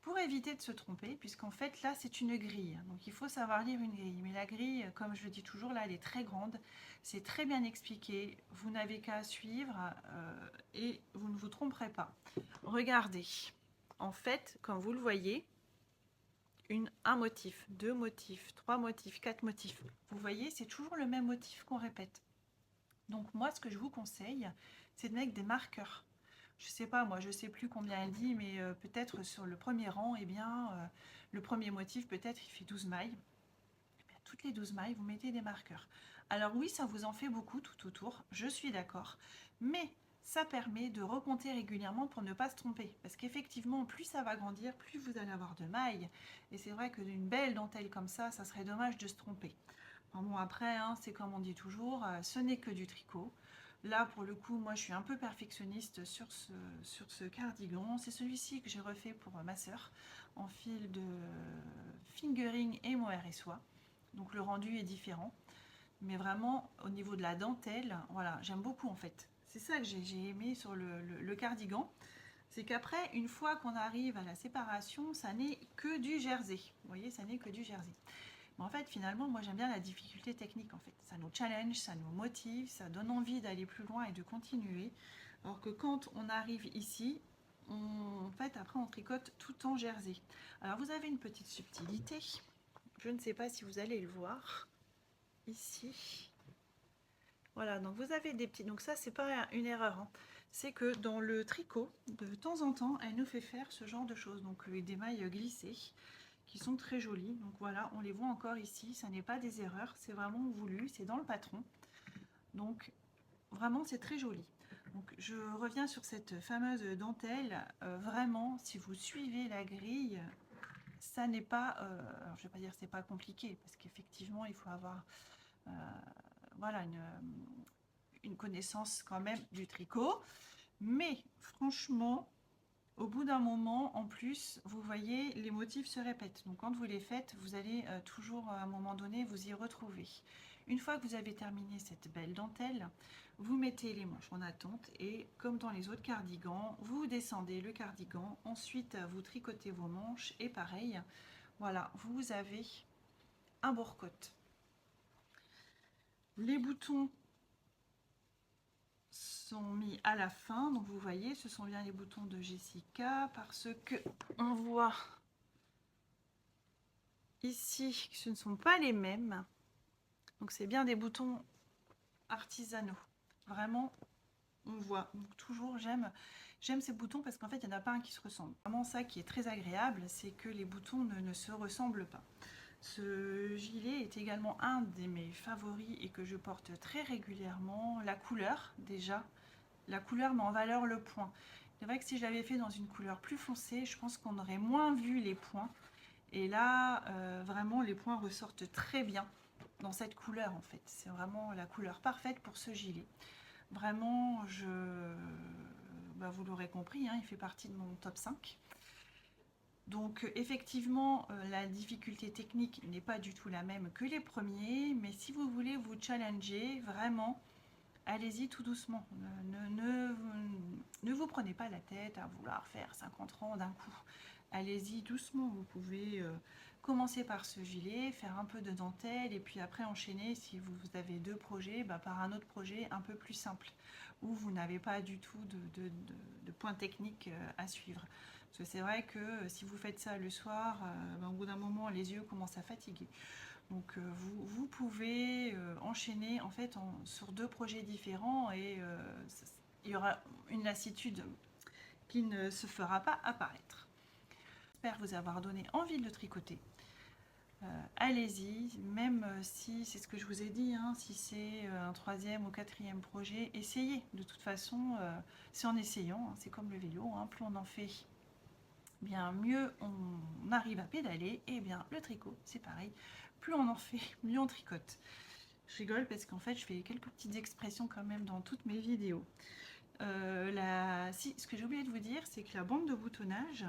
pour éviter de se tromper, puisqu'en fait là c'est une grille, donc il faut savoir lire une grille, mais la grille, comme je le dis toujours, là elle est très grande, c'est très bien expliqué, vous n'avez qu'à suivre et vous ne vous tromperez pas. Regardez, en fait, comme vous le voyez, un motif, 2 motifs, 3 motifs, 4 motifs, vous voyez, c'est toujours le même motif qu'on répète. Donc moi, ce que je vous conseille, c'est de mettre des marqueurs. Je sais pas, moi je sais plus combien elle dit, mais peut-être sur le premier rang, eh bien, le premier motif, peut-être il fait 12 mailles. Eh bien, toutes les 12 mailles, vous mettez des marqueurs. Alors oui, ça vous en fait beaucoup tout autour, je suis d'accord, mais ça permet de recompter régulièrement pour ne pas se tromper. Parce qu'effectivement, plus ça va grandir, plus vous allez avoir de mailles. Et c'est vrai que d'une belle dentelle comme ça serait dommage de se tromper. Enfin bon, après, hein, c'est comme on dit toujours, ce n'est que du tricot. Là, pour le coup, moi, je suis un peu perfectionniste sur ce cardigan. C'est celui-ci que j'ai refait pour ma sœur, en fil de fingering et mohair et soie. Donc le rendu est différent. Mais vraiment, au niveau de la dentelle, voilà, j'aime beaucoup en fait. C'est ça que j'ai aimé sur le cardigan. C'est qu'après, une fois qu'on arrive à la séparation, ça n'est que du jersey. Vous voyez, ça n'est que du jersey. Mais en fait, finalement, moi j'aime bien la difficulté technique en fait. Ça nous challenge, ça nous motive, ça donne envie d'aller plus loin et de continuer. Alors que quand on arrive ici, en fait, après on tricote tout en jersey. Alors vous avez une petite subtilité. Je ne sais pas si vous allez le voir ici. Voilà, donc vous avez des petits... Donc ça, c'est pas une erreur, hein. C'est que dans le tricot, de temps en temps, elle nous fait faire ce genre de choses. Donc des mailles glissées qui sont très jolies. Donc voilà, on les voit encore ici. Ça n'est pas des erreurs, c'est vraiment voulu, c'est dans le patron. Donc vraiment, c'est très joli. Donc je reviens sur cette fameuse dentelle. Vraiment, si vous suivez la grille, ça n'est pas... alors je vais pas dire c'est pas compliqué, parce qu'effectivement, il faut avoir... voilà, une connaissance quand même du tricot, mais franchement au bout d'un moment, en plus, vous voyez, les motifs se répètent. Donc quand vous les faites, vous allez toujours à un moment donné vous y retrouver. Une fois que vous avez terminé cette belle dentelle, vous mettez les manches en attente et comme dans les autres cardigans, vous descendez le cardigan, ensuite vous tricotez vos manches et pareil, voilà, vous avez un bourre-côte. Les boutons sont mis à la fin, donc vous voyez ce sont bien les boutons de Jessica parce que on voit ici que ce ne sont pas les mêmes, donc c'est bien des boutons artisanaux, vraiment on voit. Donc toujours j'aime ces boutons parce qu'en fait il n'y en a pas un qui se ressemble. Vraiment ça qui est très agréable, c'est que les boutons ne se ressemblent pas. Ce gilet est également un de mes favoris et que je porte très régulièrement. La couleur déjà, la couleur met en valeur le point. C'est vrai que si je l'avais fait dans une couleur plus foncée, je pense qu'on aurait moins vu les points. Et là, vraiment, les points ressortent très bien dans cette couleur en fait. C'est vraiment la couleur parfaite pour ce gilet. Vraiment, vous l'aurez compris, hein, il fait partie de mon top 5. Donc effectivement, la difficulté technique n'est pas du tout la même que les premiers, mais si vous voulez vous challenger, vraiment, allez-y tout doucement. Ne vous prenez pas la tête à vouloir faire 50 rangs d'un coup. Allez-y doucement, vous pouvez commencer par ce gilet, faire un peu de dentelle et puis après enchaîner si vous avez deux projets, par un autre projet un peu plus simple où vous n'avez pas du tout de points techniques à suivre. Parce que c'est vrai que si vous faites ça le soir, au bout d'un moment les yeux commencent à fatiguer. Donc vous pouvez enchaîner en fait sur deux projets différents et il y aura une lassitude qui ne se fera pas apparaître. J'espère vous avoir donné envie de le tricoter. Allez-y, même si c'est ce que je vous ai dit, hein, si c'est un troisième ou quatrième projet, essayez. De toute façon, c'est en essayant, hein, c'est comme le vélo, hein, plus on en fait, bien mieux on arrive à pédaler, et bien le tricot c'est pareil, plus on en fait, mieux on tricote. Je rigole parce qu'en fait je fais quelques petites expressions quand même dans toutes mes vidéos. Ce que j'ai oublié de vous dire, c'est que la bande de boutonnage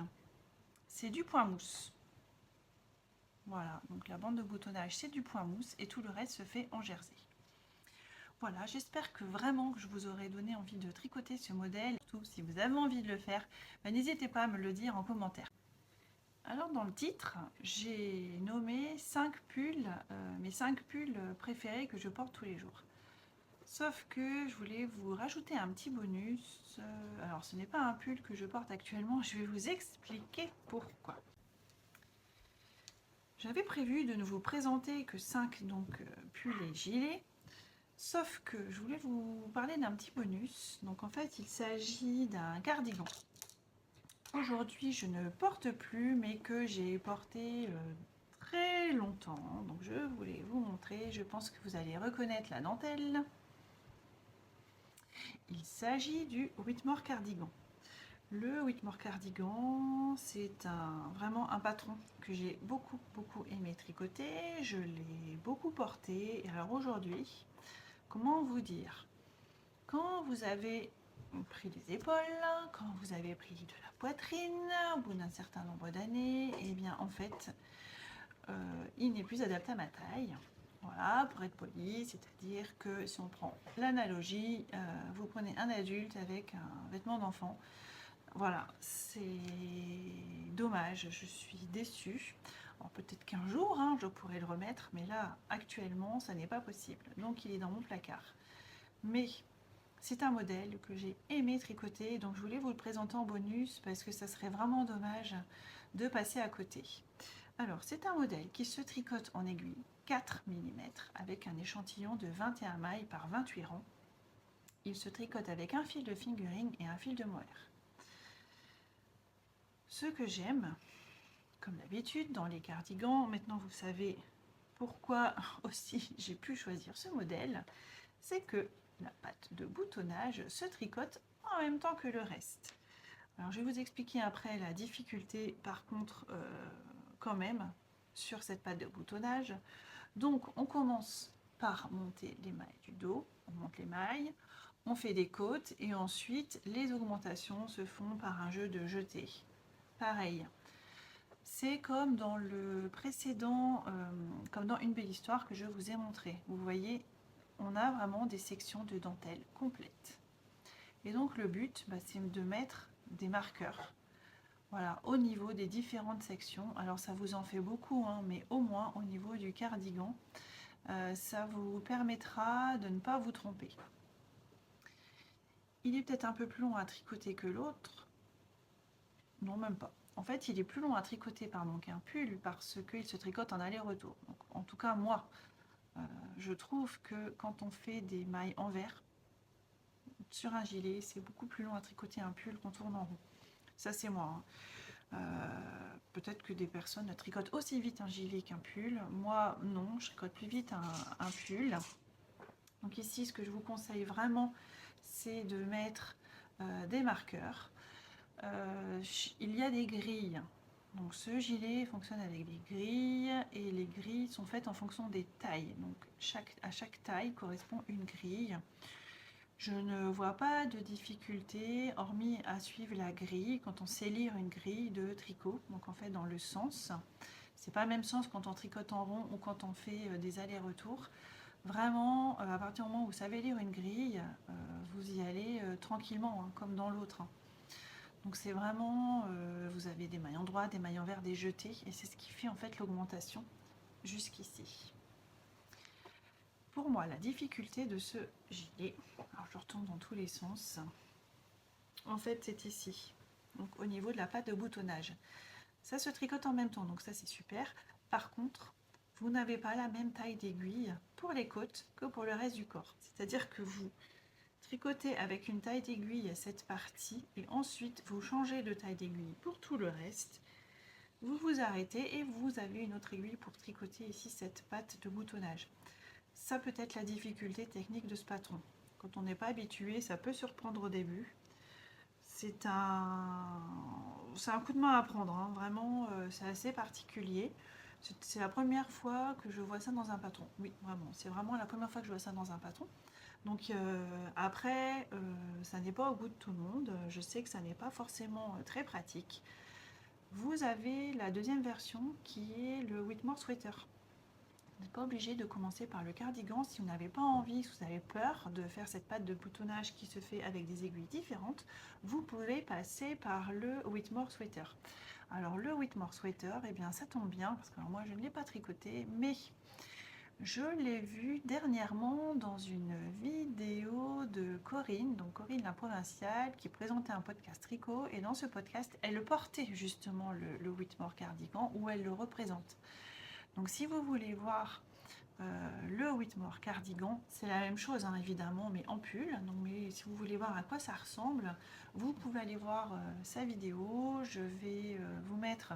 c'est du point mousse. Voilà, donc la bande de boutonnage c'est du point mousse et tout le reste se fait en jersey. Voilà, j'espère que vraiment que je vous aurai donné envie de tricoter ce modèle. Surtout si vous avez envie de le faire, n'hésitez pas à me le dire en commentaire. Alors dans le titre, j'ai nommé 5 pulls, mes 5 pulls préférés que je porte tous les jours. Sauf que je voulais vous rajouter un petit bonus. Alors ce n'est pas un pull que je porte actuellement, je vais vous expliquer pourquoi. J'avais prévu de ne vous présenter que 5 pulls et gilets. Sauf que je voulais vous parler d'un petit bonus. Donc en fait il s'agit d'un cardigan. Aujourd'hui je ne porte plus mais que j'ai porté très longtemps. Donc je voulais vous montrer, je pense que vous allez reconnaître la dentelle. Il s'agit du Whitmore cardigan. Le Whitmore cardigan, c'est vraiment un patron que j'ai beaucoup aimé tricoter. Je l'ai beaucoup porté. Et alors aujourd'hui, comment vous dire, quand vous avez pris les épaules, quand vous avez pris de la poitrine, au bout d'un certain nombre d'années, et bien en fait, il n'est plus adapté à ma taille. Voilà, pour être poli, c'est-à-dire que si on prend l'analogie, vous prenez un adulte avec un vêtement d'enfant. Voilà, c'est dommage, je suis déçue. Alors peut-être qu'un jour, hein, temps, je pourrais le remettre, mais là, actuellement, ça n'est pas possible. Donc, il est dans mon placard. Mais c'est un modèle que j'ai aimé tricoter, donc je voulais vous le présenter en bonus parce que ça serait vraiment dommage de passer à côté. Alors, c'est un modèle qui se tricote en aiguille 4 mm avec un échantillon de 21 mailles par 28 rangs. Il se tricote avec un fil de fingering et un fil de mohair. Ce que j'aime, comme d'habitude dans les cardigans, maintenant vous savez pourquoi aussi j'ai pu choisir ce modèle, c'est que la patte de boutonnage se tricote en même temps que le reste. Alors je vais vous expliquer après la difficulté par contre quand même sur cette patte de boutonnage. Donc on commence par monter les mailles du dos, on monte les mailles, on fait des côtes et ensuite les augmentations se font par un jeu de jeté. Pareil, c'est comme dans le précédent, comme dans Une belle histoire que je vous ai montré. Vous voyez, on a vraiment des sections de dentelle complètes. Et donc le but, c'est de mettre des marqueurs, voilà, au niveau des différentes sections. Alors ça vous en fait beaucoup, hein, mais au moins au niveau du cardigan, ça vous permettra de ne pas vous tromper. Il est peut-être un peu plus long à tricoter que l'autre. Non, même pas. En fait, il est plus long à tricoter qu'un pull parce qu'il se tricote en aller-retour. En tout cas, moi, je trouve que quand on fait des mailles envers sur un gilet, c'est beaucoup plus long à tricoter un pull qu'on tourne en rond. Ça, c'est moi. Peut-être que des personnes tricotent aussi vite un gilet qu'un pull. Moi, non, je tricote plus vite un pull. Donc ici, ce que je vous conseille vraiment, c'est de mettre des marqueurs. Il y a des grilles. Donc ce gilet fonctionne avec des grilles et les grilles sont faites en fonction des tailles. Donc à chaque taille correspond une grille. Je ne vois pas de difficulté hormis à suivre la grille quand on sait lire une grille de tricot. Donc en fait dans le sens, c'est pas le même sens quand on tricote en rond ou quand on fait des allers-retours. Vraiment, à partir du moment où vous savez lire une grille, vous y allez tranquillement, hein, comme dans l'autre. Hein. Donc c'est vraiment, vous avez des mailles en droit, des mailles envers, des jetés, et c'est ce qui fait en fait l'augmentation jusqu'ici. Pour moi, la difficulté de ce gilet, alors je retourne dans tous les sens, en fait c'est ici, donc au niveau de la patte de boutonnage. Ça se tricote en même temps, donc ça c'est super. Par contre, vous n'avez pas la même taille d'aiguille pour les côtes que pour le reste du corps. C'est-à-dire que vous tricotez avec une taille d'aiguille cette partie et ensuite vous changez de taille d'aiguille pour tout le reste. Vous vous arrêtez et vous avez une autre aiguille pour tricoter ici cette patte de boutonnage. Ça peut être la difficulté technique de ce patron. Quand on n'est pas habitué, ça peut surprendre au début. C'est un coup de main à prendre, hein. Vraiment, c'est assez particulier. C'est la première fois que je vois ça dans un patron. Oui, vraiment, c'est vraiment la première fois que je vois ça dans un patron. Donc après, ça n'est pas au goût de tout le monde. Je sais que ça n'est pas forcément très pratique. Vous avez la deuxième version qui est le Whitmore Sweater. Vous n'êtes pas obligé de commencer par le cardigan si vous n'avez pas envie, si vous avez peur de faire cette patte de boutonnage qui se fait avec des aiguilles différentes. Vous pouvez passer par le Whitmore Sweater. Alors le Whitmore Sweater, eh bien ça tombe bien parce que moi je ne l'ai pas tricoté, mais je l'ai vu dernièrement dans une vidéo de Corinne, donc Corinne la provinciale, qui présentait un podcast tricot. Et dans ce podcast, elle portait justement le Whitmore cardigan, où elle le représente. Donc si vous voulez voir le Whitmore cardigan, c'est la même chose, hein, évidemment, mais en pull. Donc, mais si vous voulez voir à quoi ça ressemble, vous pouvez aller voir sa vidéo. Je vais vous mettre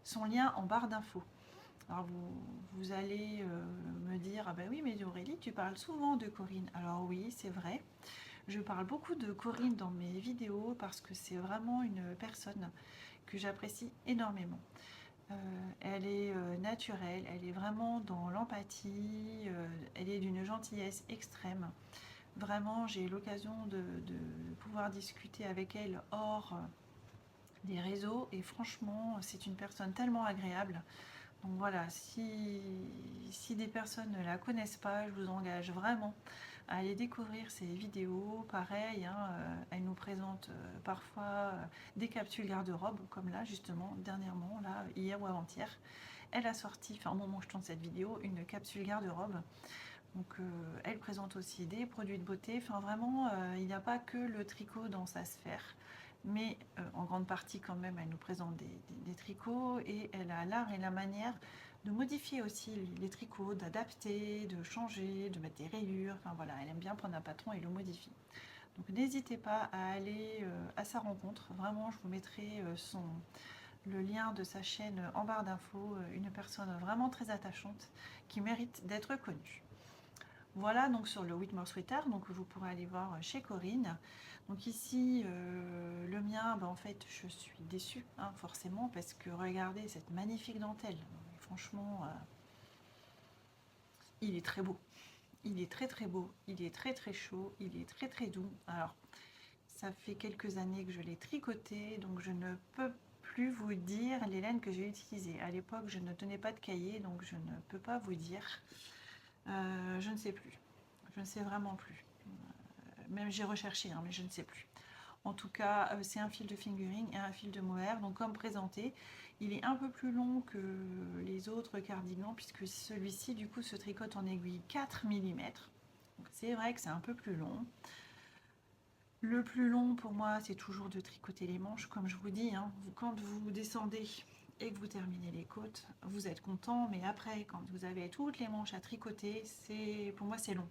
son lien en barre d'infos. Alors vous allez me dire, ah ben oui, mais Aurélie, tu parles souvent de Corinne. Alors oui, c'est vrai. Je parle beaucoup de Corinne dans mes vidéos parce que c'est vraiment une personne que j'apprécie énormément. Elle est naturelle, elle est vraiment dans l'empathie, elle est d'une gentillesse extrême. Vraiment, j'ai eu l'occasion de pouvoir discuter avec elle hors des réseaux et franchement, c'est une personne tellement agréable. Donc voilà, si des personnes ne la connaissent pas, je vous engage vraiment à aller découvrir ses vidéos. Pareil, hein, elle nous présente parfois des capsules garde-robe, comme là justement, dernièrement, là, hier ou avant-hier. elle a sorti, enfin au moment où je tourne cette vidéo, une capsule garde-robe. Donc elle présente aussi des produits de beauté. Enfin vraiment, il n'y a pas que le tricot dans sa sphère. Mais en grande partie quand même, elle nous présente des tricots et elle a l'art et la manière de modifier aussi les tricots, d'adapter, de changer, de mettre des rayures. Enfin voilà, elle aime bien prendre un patron et le modifier. Donc n'hésitez pas à aller à sa rencontre. Vraiment, je vous mettrai le lien de sa chaîne en barre d'infos. Une personne vraiment très attachante qui mérite d'être connue. Voilà donc sur le Whitmore Sweater, donc vous pourrez aller voir chez Corinne. Donc ici, le mien, en fait, je suis déçue, hein, forcément, parce que regardez cette magnifique dentelle. Franchement, il est très beau. Il est très très beau, il est très très chaud, il est très très doux. Alors, ça fait quelques années que je l'ai tricoté, donc je ne peux plus vous dire les laines que j'ai utilisées. À l'époque, je ne tenais pas de cahier, donc je ne peux pas vous dire. Je ne sais plus. Je ne sais vraiment plus. Même j'ai recherché, hein, mais je ne sais plus. En tout cas, c'est un fil de fingering et un fil de mohair. Donc comme présenté, il est un peu plus long que les autres cardigans, puisque celui-ci, du coup, se tricote en aiguille 4 mm. C'est vrai que c'est un peu plus long. Le plus long pour moi, c'est toujours de tricoter les manches, comme je vous dis. Hein, quand vous descendez et que vous terminez les côtes, vous êtes content, mais après, quand vous avez toutes les manches à tricoter, pour moi, c'est long.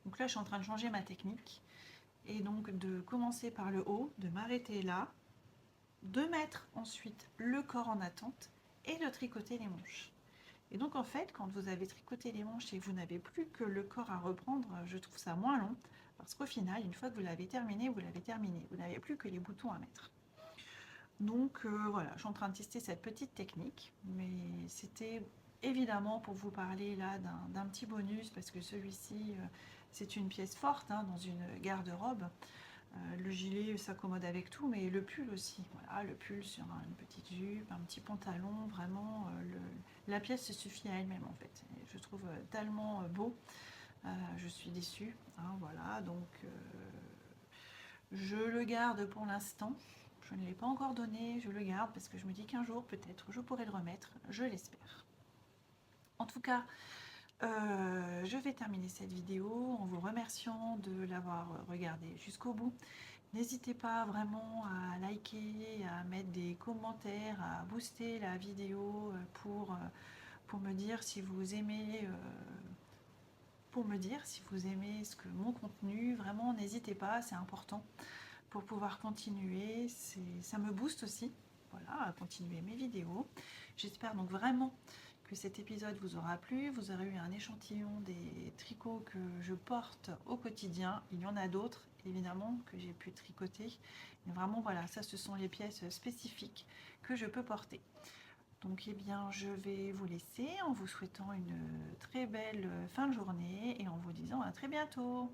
Donc là, je suis en train de changer ma technique et donc de commencer par le haut, de m'arrêter là, de mettre ensuite le corps en attente et de tricoter les manches. Et donc en fait, quand vous avez tricoté les manches et que vous n'avez plus que le corps à reprendre, je trouve ça moins long, parce qu'au final, une fois que vous l'avez terminé, vous l'avez terminé. Vous n'avez plus que les boutons à mettre. Donc voilà, je suis en train de tester cette petite technique, mais c'était évidemment pour vous parler là d'un petit bonus, parce que celui-ci, c'est une pièce forte, hein, dans une garde-robe. Le gilet s'accommode avec tout, mais le pull aussi. Voilà, le pull sur une petite jupe, un petit pantalon, vraiment, la pièce se suffit à elle-même en fait. Et je trouve tellement beau. Je suis déçue. Hein, voilà, donc je le garde pour l'instant. Je ne l'ai pas encore donné, je le garde parce que je me dis qu'un jour peut-être je pourrai le remettre, je l'espère. En tout cas, je vais terminer cette vidéo en vous remerciant de l'avoir regardée jusqu'au bout. N'hésitez pas vraiment à liker, à mettre des commentaires, à booster la vidéo pour me dire si vous aimez mon contenu. Vraiment, n'hésitez pas, c'est important pour pouvoir continuer. Ça me booste aussi, voilà, à continuer mes vidéos. J'espère donc vraiment que cet épisode vous aura plu. Vous aurez eu un échantillon des tricots que je porte au quotidien. Il y en a d'autres, évidemment, que j'ai pu tricoter. Mais vraiment, voilà, ça, ce sont les pièces spécifiques que je peux porter. Donc, eh bien, je vais vous laisser en vous souhaitant une très belle fin de journée et en vous disant à très bientôt.